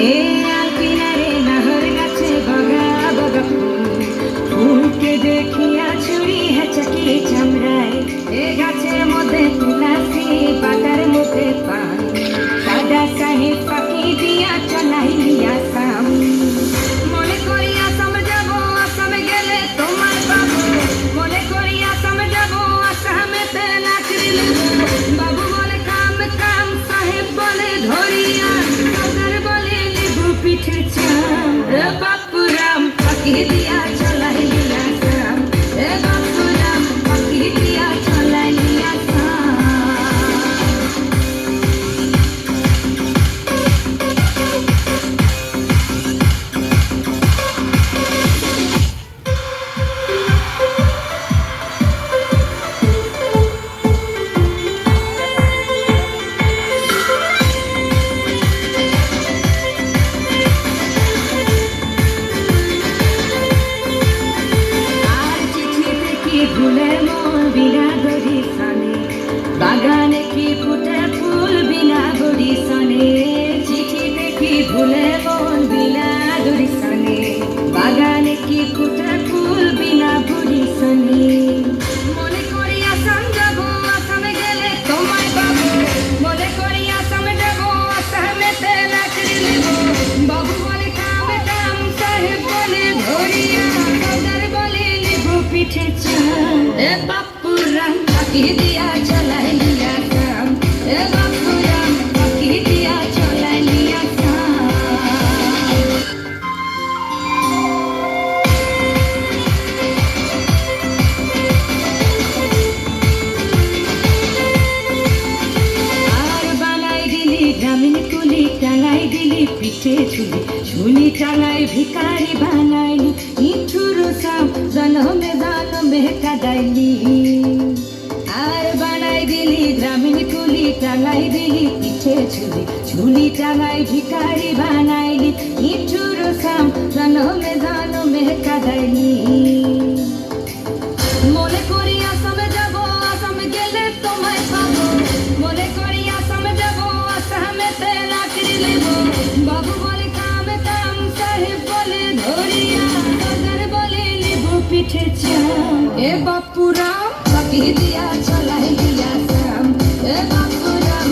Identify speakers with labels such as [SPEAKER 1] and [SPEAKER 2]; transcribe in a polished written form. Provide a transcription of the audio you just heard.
[SPEAKER 1] এ আলপিনারে নাহর গাছে বগা বগা ফুলকে দেখিয়া ছুরি হেঁচাকি চামড়ায় এ গাছের মধ্যে তুলাসি পাতার মধ্যে পান দাদা সাহেব পাখি দিয়া চলাইয়া সাম মনে করি আসাম যাব আসামে গেলে তোমার বাবু মনে করি আসাম যাব আসামেতে লাকড়ি নেব বাবু বলে কাম কাম সাহেব বলে ধরিয়া দাদার বলে লেবু পিঠে চাম রে বাপুরাম পাখি দিয়া চলাইয়া সাম রে বাপুরাম পাখি দিয়া চলাইয়া সাম ফুলের মন বিনা গড়ি সনে বাগানে কি ফুটে ফুল বিনা গড়ি সনে চিঠি দেখি ফুলের মন বিনা গড়ি সনে বাগানে কি ফুটে ফুল বিনা গড়ি সনে মনে করি আসাম যাব আসামে গেলে তোমায় পাবো মনে করি আসামে যাব আসামেতে লাকড়ি নেব বাবু বলে কাম কাম সাহেব বলে ধরিয়া দাদার বলে লেবু পিঠে চাম এ বাপুরাম পাখি দিয়া চলাইয়া সাম এ বাপুরাম পাখি দিয়া চলাইয়া সাম আর বানাই দিলি গ্রামীণ কুলি টাঙাই দিলি পিঠে ঝুলি ঝুলি টাঙাই ভিখারি বানাইলি নিঠুর সাম জনমে জনমে কাদাইলি আর বানাই দিলি গ্রামীণ কুলি টাঙাই দিলি পিঠে ঝুলি ঝুলি টাঙাই ভিখারি বানাইলি নিঠুর সাম জনমে জনমে কাদাইলি মনে করি আসামে যাব আসামে গেলে তোমায় পাবো মনে করি আসামে যাব আসামেতে লাকড়ি নেব বাবু বলে কাম কাম সাহেব বলে ধরিয়া দাদার বলে লেবু পিঠে চাম এ বাপুরাম পাখি দিয়া চলাইয়া সাম এ বাপুরাম